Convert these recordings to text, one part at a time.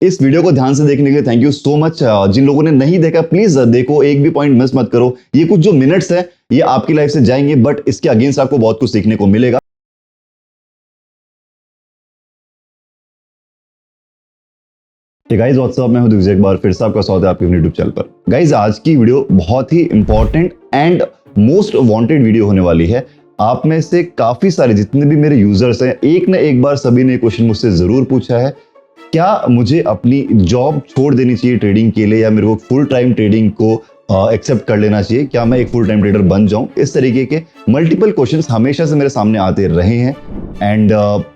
इस वीडियो को ध्यान से देखने के लिए थैंक यू सो मच। जिन लोगों ने नहीं देखा प्लीज देखो, एक भी पॉइंट मिस मत करो। ये कुछ जो मिनट्स है ये आपकी लाइफ से जाएंगे, बट इसके अगेंस्ट आपको बहुत कुछ सीखने को मिलेगा। गाइस व्हाट्सअप, मैं हूं दिग्विजय, एक बार फिर से आपका स्वागत है आपके यूट्यूब चैनल पर। गाइस आज की वीडियो बहुत ही important and most wanted video होने वाली है। आप में से काफी सारे जितने भी मेरे यूजर्स हैं, एक न एक बार सभी ने क्वेश्चन मुझसे जरूर पूछा है, क्या मुझे अपनी जॉब छोड़ देनी चाहिए ट्रेडिंग के लिए, या मेरे को फुल टाइम ट्रेडिंग को एक्सेप्ट कर लेना चाहिए, क्या मैं एक फुल टाइम ट्रेडर बन जाऊं। इस तरीके के मल्टीपल क्वेश्चंस हमेशा से मेरे सामने आते रहे हैं एंड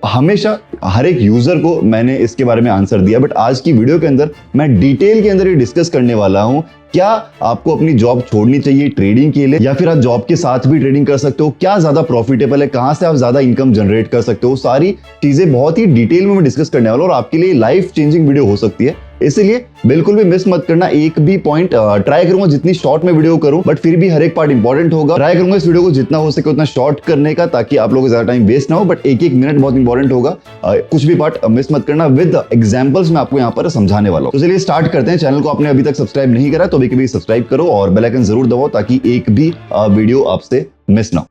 हमेशा हर एक यूजर को मैंने इसके बारे में आंसर दिया। बट आज की वीडियो के अंदर मैं डिटेल के अंदर ये डिस्कस करने वाला हूं, क्या आपको अपनी जॉब छोड़नी चाहिए ट्रेडिंग के लिए, या फिर आप जॉब के साथ भी ट्रेडिंग कर सकते हो, क्या ज्यादा प्रॉफिटेबल है, कहां से आप ज्यादा इनकम जनरेट कर सकते हो। सारी चीजें बहुत ही डिटेल में मैं डिस्कस करने वाला हूं और आपके लिए लाइफ चेंजिंग वीडियो हो सकती है, इसलिए बिल्कुल भी मिस मत करना। एक भी पॉइंट ट्राई करूंगा जितनी शॉर्ट में वीडियो करूं, बट फिर भी हर एक पार्ट इंपॉर्टेंट होगा। ट्राई करूंगा इस वीडियो को जितना हो सके उतना शॉर्ट करने का, ताकि आप लोगों को ज्यादा टाइम वेस्ट ना हो, बट एक एक मिनट बहुत इंपॉर्टेंट होगा। कुछ भी पार्ट मिस मत करना। विद एग्जांपल्स मैं आपको यहाँ पर समझाने वाला हूं। तो चलिए स्टार्ट करते हैं। चैनल को आपने अभी तक सब्सक्राइब नहीं करा तो अभी कभी सब्सक्राइब करो और बेल आइकन जरूर दबाओ, ताकि एक भी वीडियो आपसे मिस ना हो।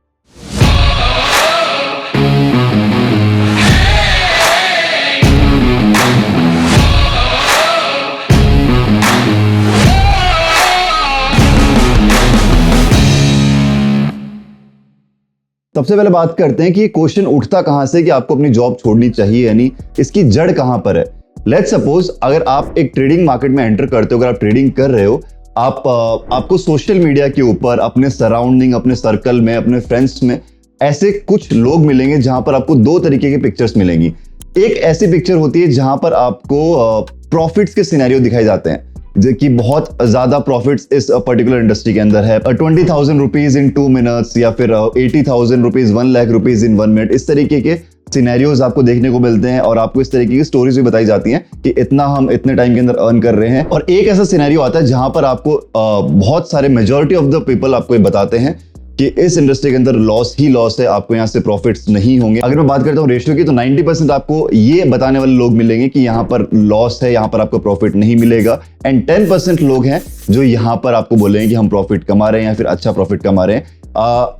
सबसे पहले बात करते हैं कि क्वेश्चन उठता कहां से कि आपको अपनी जॉब छोड़नी चाहिए, यानी इसकी जड़ कहां पर है। लेट्स सपोज अगर आप एक ट्रेडिंग मार्केट में एंटर करते हो, अगर आप ट्रेडिंग कर रहे हो, आपको सोशल मीडिया के ऊपर, अपने सराउंडिंग, अपने सर्कल में, अपने फ्रेंड्स में ऐसे कुछ लोग मिलेंगे जहां पर आपको दो तरीके की पिक्चर्स मिलेंगी। एक ऐसी पिक्चर होती है जहां पर आपको प्रॉफिट्स के सिनेरियो दिखाए जाते हैं, जो कि बहुत ज्यादा प्रॉफिट्स इस पर्टिकुलर इंडस्ट्री के अंदर है। 20,000 रुपीज इन 2 मिनट्स, या फिर 80,000 rupees, 1 lakh rupees in 1 minute. इस तरीके के सिनेरियोज आपको देखने को मिलते हैं और आपको इस तरीके की स्टोरीज भी बताई जाती हैं कि इतना हम इतने टाइम के अंदर अर्न कर रहे हैं। और एक ऐसा सिनेरियो आता है जहां पर आपको बहुत सारे मेजॉरिटी ऑफ द पीपल आपको ये बताते हैं कि इस इंडस्ट्री के अंदर लॉस ही लॉस है, आपको यहाँ से प्रॉफिट्स नहीं होंगे। अगर मैं बात करता हूँ रेशियो की, तो 90% आपको ये बताने वाले लोग मिलेंगे कि यहाँ पर लॉस है, यहाँ पर आपको प्रॉफिट नहीं मिलेगा, एंड 10% लोग हैं जो यहाँ पर आपको बोलेंगे कि हम प्रॉफिट कमा रहे हैं या फिर अच्छा प्रॉफिट कमा रहे हैं।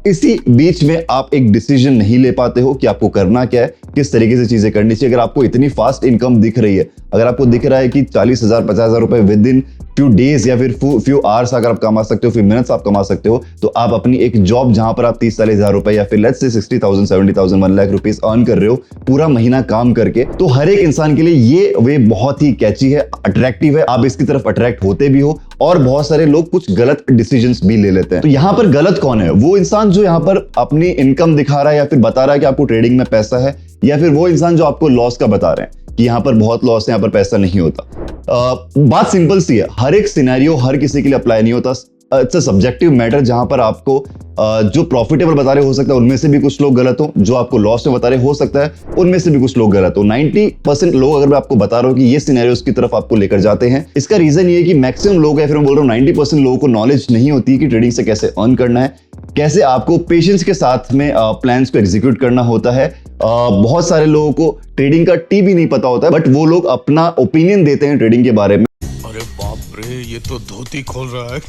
इसी बीच में आप एक डिसीजन नहीं ले पाते हो कि आपको करना क्या है, किस तरीके से चीजें करनी चाहिए। अगर आपको इतनी फास्ट इनकम दिख रही है, अगर आपको दिख रहा है कि 40,000 50,000 रुपए विद इन फ्यू डेज या फिर फ्यू आवर्स अगर आप कमा सकते हो, फ्यू मिनट्स आप कमा सकते हो, तो आप अपनी एक जॉब जहां पर आप 30-40,000 रुपए या फिर let's say 60,000 70,000 1 lakh rupees earn कर रहे हो पूरा महीना काम करके, तो हर एक इंसान के लिए ये वे बहुत ही कैची है, अट्रैक्टिव है। आप इसकी तरफ अट्रैक्ट होते भी हो और बहुत सारे लोग कुछ गलत डिसीजंस भी ले लेते हैं। तो यहाँ पर गलत कौन है? वो इंसान जो यहाँ पर अपनी इनकम दिखा रहा है या फिर बता रहा है कि आपको ट्रेडिंग में पैसा है, या फिर वो इंसान जो आपको लॉस का बता रहे हैं कि यहाँ पर बहुत लॉस है, यहाँ पर पैसा नहीं होता। बात सिंपल सी है, हर एक सिनेरियो हर किसी के लिए अप्लाई नहीं होता। इट्स अ सब्जेक्टिव मैटर, जहां पर आपको जो प्रॉफिटेबल बता रहे हो सकता है उनमें से भी कुछ लोग गलत हो, जो आपको लॉस में बता रहे हो सकता है उनमें से भी कुछ लोग गलत हो। 90% लोग अगर मैं आपको बता रहा हूं कि ये सिनेरियोस की तरफ आपको लेकर जाते हैं, इसका रीजन ये है कि मैक्सिमम लोग, या फिर मैं बोल रहा हूं 90% लोगों को नॉलेज नहीं होती कि ट्रेडिंग से कैसे अर्न करना है, कैसे आपको पेशेंस के साथ में प्लान्स को एग्जीक्यूट करना होता है। बहुत सारे लोगों को ट्रेडिंग का टी भी नहीं पता होता है, बट वो लोग अपना ओपिनियन देते हैं ट्रेडिंग के बारे में। अरे बाप रे, ये तो धोती खोल रहा है।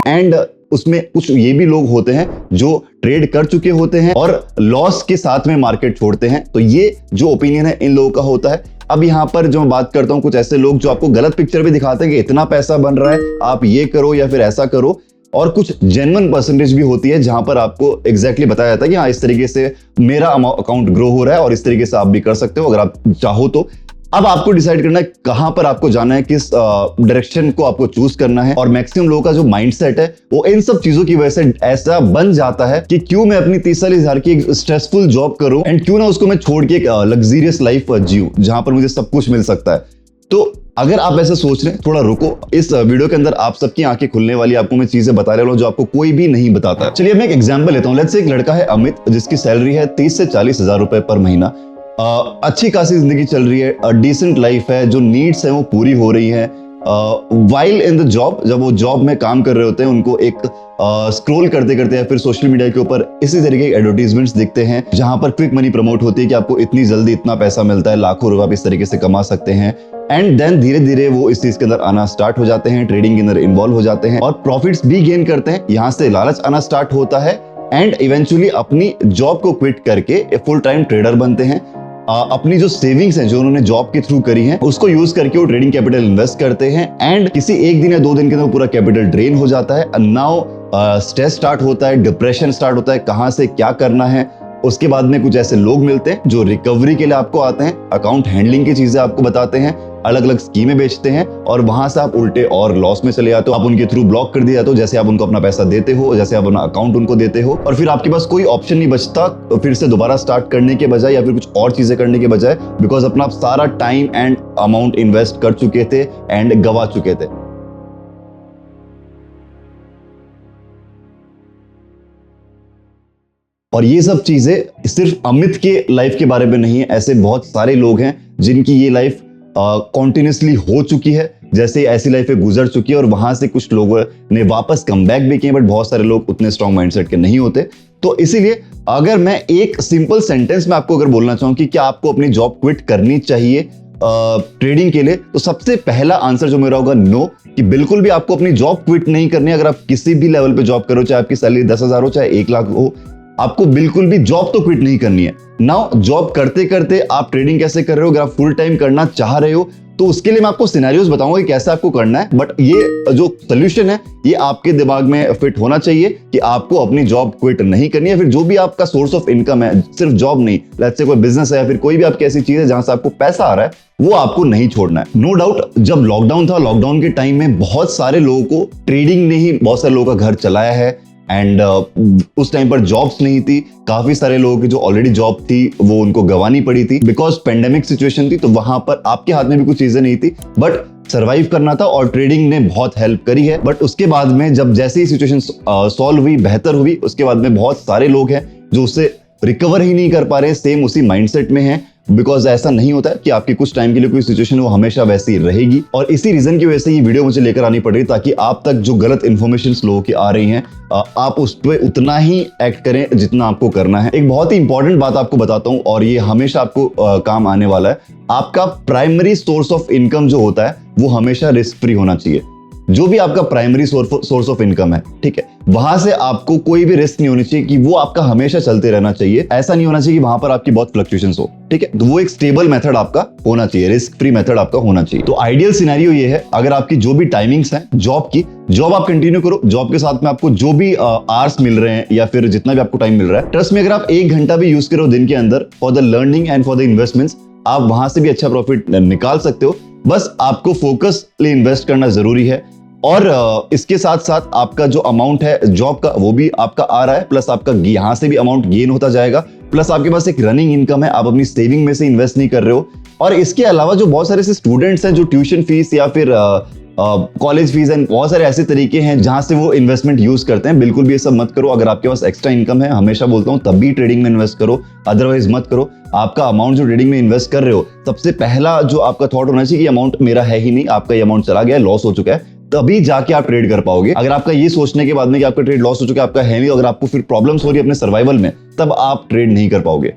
एंड उसमें कुछ ये भी लोग होते हैं जो ट्रेड कर चुके होते हैं और लॉस के साथ में मार्केट छोड़ते हैं। तो ये जो ओपिनियन है इन लोगों का होता है। अब यहाँ पर जो मैं बात करता हूँ, कुछ ऐसे लोग जो आपको गलत पिक्चर भी दिखाते हैं कि इतना पैसा बन रहा है, आप ये करो या फिर ऐसा करो, और कुछ जेन्युइन परसेंटेज भी होती है जहां पर आपको एग्जैक्टली बताया जाता है कि हाँ इस तरीके से मेरा अकाउंट ग्रो हो रहा है और इस तरीके से आप भी कर सकते हो अगर आप चाहो तो। अब आपको डिसाइड करना है कहां पर आपको जाना है, किस डायरेक्शन को आपको चूज करना है। और मैक्सिमम लोगों का जो माइंडसेट है वो इन सब चीजों की वजह से ऐसा बन जाता है कि क्यों मैं अपनी 30-40,000 की एक स्ट्रेसफुल जॉब करूं, एंड क्यों ना उसको मैं छोड़ के एक लग्जरियस लाइफ जीऊं जहां पर मुझे सब कुछ मिल सकता है। तो अगर आप ऐसा सोच रहे हैं, थोड़ा रुको, इस वीडियो के अंदर आप सबकी आंखें खुलने वाली, आपको मैं चीजें बता रहा हूं जो आपको कोई भी नहीं बताता। चलिए मैं एक एग्जांपल लेता हूं। लेट्स से एक लड़का है अमित, जिसकी सैलरी है 30 से 40,000 रुपए पर महीना। अच्छी खासी जिंदगी चल रही है, डिसेंट लाइफ है, जो नीड्स है वो पूरी हो रही है। वाइल इन द जॉब, जब वो जॉब में काम कर रहे होते हैं, उनको एक स्क्रॉल करते करते या फिर सोशल मीडिया के ऊपर इसी तरीके के एडवर्टीजमेंट्स दिखते हैं जहां पर क्विक मनी प्रमोट होती है कि आपको इतनी जल्दी इतना पैसा मिलता है, लाखों रुपए आप इस तरीके से कमा सकते हैं। एंड देन धीरे धीरे वो इस चीज के अंदर आना स्टार्ट हो जाते हैं, ट्रेडिंग के अंदर इन्वॉल्व हो जाते हैं और प्रॉफिट्स भी गेन करते हैं। यहाँ से लालच आना स्टार्ट होता है एंड इवेंचुअली अपनी जॉब को क्विट करके फुल टाइम ट्रेडर बनते हैं। अपनी जो सेविंग्स हैं जो उन्होंने जॉब के थ्रू करी हैं उसको यूज करके वो ट्रेडिंग कैपिटल इन्वेस्ट करते हैं एंड किसी एक दिन या 2 दिन के अंदर पूरा कैपिटल ड्रेन हो जाता है। नाउ स्ट्रेस स्टार्ट होता है, डिप्रेशन स्टार्ट होता है, कहां से क्या करना है। उसके बाद में कुछ ऐसे लोग मिलते हैं जो रिकवरी के लिए आपको आते हैं, अकाउंट हैंडलिंग की चीजें आपको बताते हैं, अलग अलग स्कीमें बेचते हैं और वहां से आप उल्टे और लॉस में चले जाते हो। आप उनके थ्रू ब्लॉक कर दिए जाते हो, जैसे आप उनको अपना पैसा देते हो, जैसे आप अपना अकाउंट उनको देते हो और फिर आपके पास कोई ऑप्शन नहीं बचता फिर से दोबारा स्टार्ट करने के बजाय या फिर कुछ और चीजें करने के बजाय, बिकॉज अपना आप सारा टाइम एंड अमाउंट इन्वेस्ट कर चुके थे एंड गवा चुके थे। और ये सब चीजें सिर्फ अमित के लाइफ के बारे में नहीं है, ऐसे बहुत सारे लोग हैं जिनकी ये लाइफ कॉन्टिन्यूसली हो चुकी है, जैसे ऐसी लाइफ गुजर चुकी है और वहां से कुछ लोगों ने वापस कमबैक भी किए, बट बहुत सारे लोग उतने स्ट्रॉन्ग माइंडसेट के नहीं होते। तो इसीलिए अगर मैं एक सिंपल सेंटेंस में आपको अगर बोलना चाहूं कि क्या आपको अपनी जॉब क्विट करनी चाहिए ट्रेडिंग के लिए, तो सबसे पहला आंसर जो मेरा होगा नो, कि बिल्कुल भी आपको अपनी जॉब क्विट नहीं करनी है। अगर आप किसी भी लेवल पे जॉब करो, चाहे आपकी सैलरी 10,000 हो चाहे 1 लाख हो, आपको बिल्कुल भी जॉब तो क्विट नहीं करनी है। नाउ जॉब करते करते आप ट्रेडिंग कैसे कर रहे हो, अगर आप फुल टाइम करना चाह रहे हो तो उसके लिए मैं आपको सिनेरियोज बताऊंगा कि कैसे आपको करना है, बट ये जो सोल्यूशन है ये आपके दिमाग में फिट होना चाहिए कि आपको अपनी जॉब क्विट नहीं करनी है। फिर जो भी आपका सोर्स ऑफ इनकम है, सिर्फ जॉब नहीं, लेट्स से कोई बिजनेस है या फिर कोई भी आपकी ऐसी चीज है जहां से आपको पैसा आ रहा है, वो आपको नहीं छोड़ना है। नो डाउट जब लॉकडाउन था, लॉकडाउन के टाइम में बहुत सारे लोगों को ट्रेडिंग ने ही बहुत सारे लोगों का घर चलाया है एंड उस टाइम पर जॉब्स नहीं थी। काफी सारे लोगों की जो ऑलरेडी जॉब थी वो उनको गंवानी पड़ी थी बिकॉज पेंडेमिक सिचुएशन थी, तो वहां पर आपके हाथ में भी कुछ चीजें नहीं थी, बट सरवाइव करना था और ट्रेडिंग ने बहुत हेल्प करी है। बट उसके बाद में जब जैसे ही सिचुएशन सॉल्व हुई, बेहतर हुई, उसके बाद में बहुत सारे लोग हैं जो उससे रिकवर ही नहीं कर पा रहे, सेम उसी माइंडसेट में हैं, बिकॉज ऐसा नहीं होता है कि आपकी कुछ टाइम के लिए कोई सिचुएशन वो हमेशा वैसी रहेगी। और इसी रीजन की वजह से ये वीडियो मुझे लेकर आनी पड़ रही ताकि आप तक जो गलत इन्फॉर्मेशन लोगों की आ रही हैं आप उस पर उतना ही एक्ट करें जितना आपको करना है। एक बहुत ही इंपॉर्टेंट बात आपको बताता हूं और ये हमेशा आपको काम आने वाला है। आपका प्राइमरी सोर्स ऑफ इनकम जो होता है वो हमेशा रिस्क फ्री होना चाहिए। जो भी आपका प्राइमरी सोर्स ऑफ इनकम है, ठीक है, वहां से आपको कोई भी रिस्क नहीं होनी चाहिए, कि वो आपका हमेशा चलते रहना चाहिए। ऐसा नहीं होना चाहिए कि वहां पर आपकी बहुत फ्लक्चुएशंस हो, ठीक है। तो वो एक स्टेबल मेथड आपका होना चाहिए, रिस्क फ्री मेथड आपका होना चाहिए। तो आइडियल सिनेरियो ये है, अगर आपकी जो भी टाइमिंग्स हैं जॉब की, जॉब आप कंटिन्यू करो, जॉब के साथ में आपको जो भी आवर्स मिल रहे हैं या फिर जितना भी आपको टाइम मिल रहा है, ट्रस्ट में अगर आप 1 घंटा भी यूज करो दिन के अंदर for the learning and for the investments, आप वहां से भी अच्छा प्रॉफिट निकाल सकते हो। बस आपको फोकसली इन्वेस्ट करना जरूरी है और इसके साथ साथ आपका जो अमाउंट है जॉब का वो भी आपका आ रहा है, प्लस आपका यहां से भी अमाउंट गेन होता जाएगा, प्लस आपके पास एक रनिंग इनकम है, आप अपनी सेविंग में से इन्वेस्ट नहीं कर रहे हो। और इसके अलावा जो बहुत सारे ऐसे स्टूडेंट्स हैं जो ट्यूशन फीस या फिर कॉलेज फीस एंड बहुत सारे ऐसे तरीके हैं जहां से वो इन्वेस्टमेंट यूज करते हैं, बिल्कुल भी ये सब मत करो। अगर आपके पास एक्स्ट्रा इनकम है, हमेशा बोलता हूं तब भी ट्रेडिंग में इन्वेस्ट करो, अदरवाइज मत करो। आपका अमाउंट जो ट्रेडिंग में इन्वेस्ट कर रहे हो, सबसे पहला जो आपका थॉट होना चाहिए कि अमाउंट मेरा है ही नहीं, आपका ये अमाउंट चला गया, लॉस हो चुका है, तभी जाके आप ट्रेड कर पाओगे। अगर आपका ये सोचने के बाद में कि आपका ट्रेड लॉस हो चुका है, आपका है नहीं, अगर आपको फिर प्रॉब्लम्स हो रही है अपने सर्वाइवल में, तब आप ट्रेड नहीं कर पाओगे।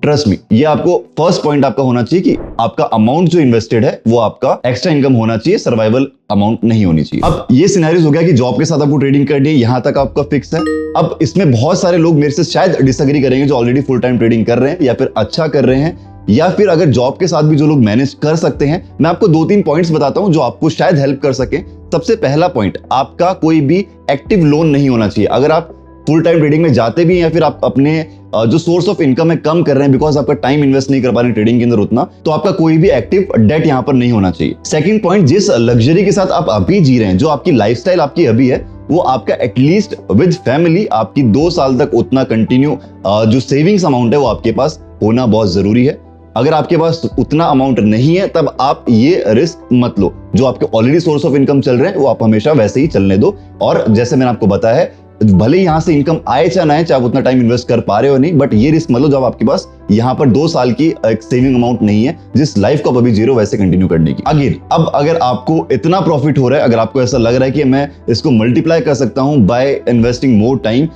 ट्रस्ट मी, ये आपको फर्स्ट पॉइंट आपका होना चाहिए कि आपका अमाउंट जो इन्वेस्टेड है वो आपका एक्स्ट्रा इनकम होना चाहिए, सर्वाइवल अमाउंट नहीं होनी चाहिए। अब ये सिनेरियोस हो गया कि जॉब के साथ आपको ट्रेडिंग करनी है, यहां तक आपका फिक्स है। अब इसमें बहुत सारे लोग मेरे से शायद डिसएग्री करेंगे जो ऑलरेडी फुल टाइम ट्रेडिंग कर रहे हैं या फिर अच्छा कर रहे हैं, या फिर अगर जॉब के साथ भी जो लोग मैनेज कर सकते हैं। मैं आपको 2-3 पॉइंट्स बताता हूं जो आपको शायद हेल्प कर सके। सबसे पहला पॉइंट, आपका कोई भी एक्टिव लोन नहीं होना चाहिए। अगर आप फुल टाइम ट्रेडिंग में जाते भी हैं या फिर आप अपने जो सोर्स ऑफ इनकम है कम कर रहे हैं बिकॉज आपका टाइम इन्वेस्ट नहीं कर पा रहे हैं ट्रेडिंग के अंदर उतना, तो आपका कोई भी एक्टिव डेट यहां पर नहीं होना चाहिए। सेकंड पॉइंट, जिस लग्जरी के साथ आप अभी जी रहे हैं, जो आपकी लाइफस्टाइल आपकी अभी है, वो आपका एटलीस्ट विद फैमिली आपकी 2 साल तक उतना कंटिन्यू जो सेविंग्स अमाउंट है वो आपके पास होना बहुत जरूरी है। अगर आपके पास उतना अमाउंट नहीं है तब आप ये रिस्क मत लो। जो आपके ऑलरेडी सोर्स ऑफ इनकम चल रहे हैं वो आप हमेशा वैसे ही चलने दो। और जैसे मैंने आपको बताया है, भले ही यहाँ से इनकम आए चाहे ना आए, चाहे आप उतना टाइम इन्वेस्ट कर पा रहे हो नहीं, बट ये रिस्क मतलब जब आपके पास यहाँ पर 2 साल की एक सेविंग अमाउंट नहीं है जिस लाइफ को आप अभी जीरो वैसे कंटिन्यू करने की। अगेन अब अगर आपको इतना प्रॉफिट हो रहा है, अगर आपको ऐसा लग रहा है कि मैं इसको मल्टीप्लाई कर सकता हूं बाय इन्वेस्टिंग मोर टाइम,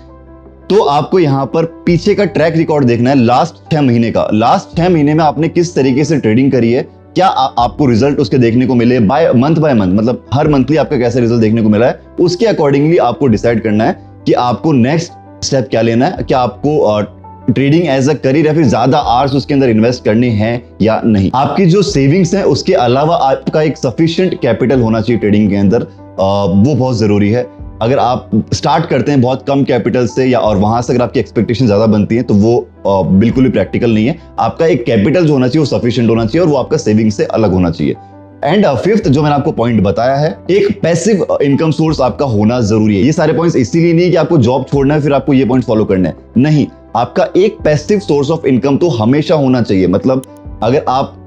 तो आपको यहाँ पर पीछे का ट्रैक रिकॉर्ड देखना है लास्ट 6 महीने का। लास्ट 6 महीने में आपने किस तरीके से ट्रेडिंग करी है, क्या आपको रिजल्ट उसके देखने को मिले बाय मंथ, मतलब हर मंथली आपका कैसा रिजल्ट देखने को मिला है, उसके अकॉर्डिंगली आपको डिसाइड करना है कि आपको नेक्स्ट स्टेप क्या लेना है, क्या आपको ट्रेडिंग एज अ करियर या फिर ज्यादा आवर्स उसके अंदर इन्वेस्ट करने हैं या नहीं। आपकी जो सेविंग्स है उसके अलावा आपका एक सफिशिएंट कैपिटल होना चाहिए ट्रेडिंग के अंदर, वो बहुत जरूरी है। अगर आप स्टार्ट करते हैं बहुत कम कैपिटल से या और वहां से अगर आपकी एक्सपेक्टेशन ज्यादा बनती है तो वो बिल्कुल भी प्रैक्टिकल नहीं है। आपका एक कैपिटल जो होना चाहिए वो सफिशिएंट होना चाहिए और वो आपका सेविंग से अलग होना चाहिए। एंड फिफ्थ जो मैंने आपको पॉइंट बताया है, एक पैसिव इनकम सोर्स आपका होना जरूरी है। ये सारे पॉइंट्स इसीलिए नहीं कि आपको जॉब छोड़ना है फिर आपको ये पॉइंट फॉलो करना है, नहीं, आपका एक पैसिव सोर्स ऑफ इनकम तो हमेशा होना चाहिए। मतलब अगर आप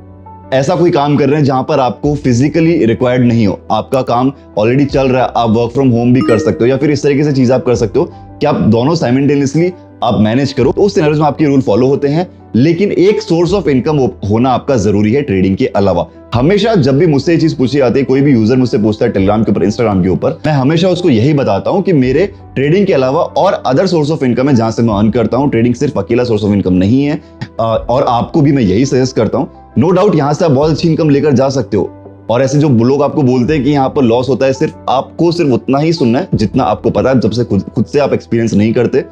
ऐसा कोई काम कर रहे हैं जहां पर आपको फिजिकली रिक्वायर्ड नहीं हो, आपका काम ऑलरेडी चल रहा है, आप वर्क फ्रॉम होम भी कर सकते हो या फिर इस तरीके से चीज आप कर सकते हो कि आप दोनों साइमल्टेनियसली आप मैनेज करो, तो उस सिनेरियोस में आपके रूल फॉलो होते हैं। लेकिन एक सोर्स ऑफ इनकम होना आपका जरूरी है ट्रेडिंग के अलावा। हमेशा जब भी मुझसे ये चीज पूछी जाती है, कोई भी यूजर मुझसे पूछता है टेलीग्राम के ऊपर, इंस्टाग्राम के ऊपर, मैं हमेशा उसको यही बताता हूं कि मेरे ट्रेडिंग के अलावा और अदर सोर्स ऑफ इनकम है जहां से मैं अर्न करता हूं। ट्रेडिंग सिर्फ अकेला सोर्स ऑफ इनकम नहीं है और आपको भी मैं यही सजेस्ट करता हूं। नो डाउट यहां से आप बहुत अच्छी इनकम लेकर जा सकते हो और ऐसे जो लोग आपको बोलते हैं कि यहाँ पर लॉस होता है, आपको सिर्फ उतना ही सुनना है जितना आपको पता है, जब से खुद से आप एक्सपीरियंस नहीं करते।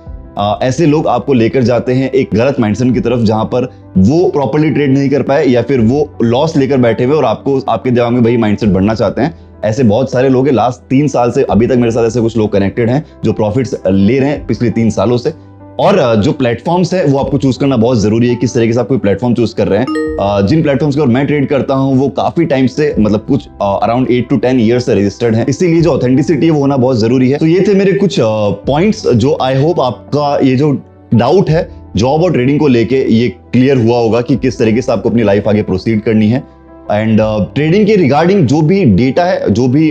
ऐसे लोग आपको लेकर जाते हैं एक गलत माइंडसेट की तरफ जहां पर वो प्रॉपर्ली ट्रेड नहीं कर पाए या फिर वो लॉस लेकर बैठे हुए और आपको आपके दिमाग में वही माइंडसेट बढ़ना चाहते हैं। ऐसे बहुत सारे लोग हैं, लास्ट 3 साल से अभी तक मेरे साथ ऐसे कुछ लोग कनेक्टेड हैं जो प्रॉफिट्स ले रहे हैं पिछले 3 सालों से। और जो प्लेटफॉर्म्स है वो आपको चूज करना बहुत जरूरी है, किस तरीके से आप कोई प्लेटफॉर्म चूज कर रहे हैं। जिन प्लेटफॉर्म्स के ऊपर मैं ट्रेड करता हूं वो काफी टाइम से, मतलब कुछ अराउंड 8 to 10 ईयर्स से रजिस्टर्ड है, इसीलिए जो ऑथेंटिसिटी है वो होना बहुत जरूरी है। तो ये थे मेरे कुछ पॉइंट्स जो आई होप आपका ये जो डाउट है जॉब और ट्रेडिंग को लेके ये क्लियर हुआ होगा कि किस तरीके से आपको अपनी लाइफ आगे प्रोसीड करनी है। एंड ट्रेडिंग के रिगार्डिंग जो भी डेटा है, जो भी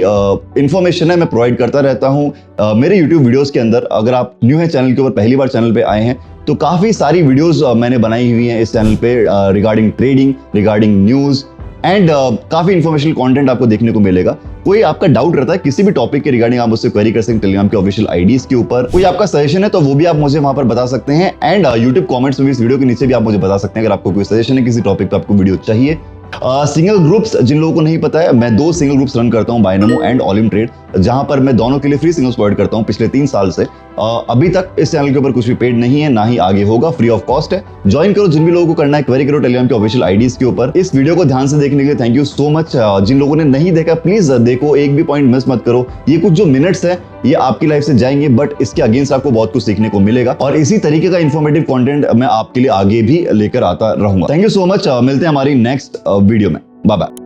इंफॉर्मेशन है, मैं प्रोवाइड करता रहता हूं मेरे यूट्यूब वीडियोस के अंदर। अगर आप न्यू है चैनल के ऊपर, पहली बार चैनल पे आए हैं, तो काफी सारी वीडियोस मैंने बनाई हुई हैं इस चैनल पे regarding trading, regarding news and काफी इन्फॉर्मेशनल कंटेंट आपको देखने को मिलेगा। कोई आपका डाउट रहता है किसी भी टॉपिक के रिगार्डिंग, आप मुझसे क्वेरी कर सकते हैं टेलीग्राम के ऑफिशियल आईडीज के ऊपर। कोई आपका सजेशन है तो वो भी आप मुझे वहां पर बता सकते हैं। एंड यूट्यूब कमेंट्स में भी इस वीडियो के नीचे भी आप मुझे बता सकते हैं अगर आपको कोई सजेशन है, किसी टॉपिक पे आपको वीडियो चाहिए। सिंगल ग्रुप्स, जिन लोगों को नहीं पता है, मैं 2 सिंगल ग्रुप्स रन करता हूं, बायनमो एंड ऑलिम ट्रेड, जहां पर मैं दोनों के लिए फ्री सिग्नल्स प्रोवाइड करता हूं पिछले 3 साल से। अभी तक इस चैनल के ऊपर कुछ भी पेड नहीं है, ना ही आगे होगा, फ्री ऑफ कॉस्ट है। ज्वाइन करो, जिन भी लोगों को करना है क्वेरी करो टेलीग्राम के ऑफिशियल आईडीज के ऊपर। इस वीडियो को ध्यान से देखने के लिए थैंक यू सो मच। जिन लोगों ने नहीं देखा प्लीज देखो, एक भी पॉइंट मिस मत करो। ये कुछ जो मिनट्स है ये आपकी लाइफ से जाएंगे, बट इसके अगेंस्ट आपको बहुत कुछ सीखने को मिलेगा और इसी तरीके का इन्फॉर्मेटिव कंटेंट मैं आपके लिए आगे भी लेकर आता रहूंगा। Thank you so much. मिलते हैं हमारी नेक्स्ट वीडियो में। Bye bye.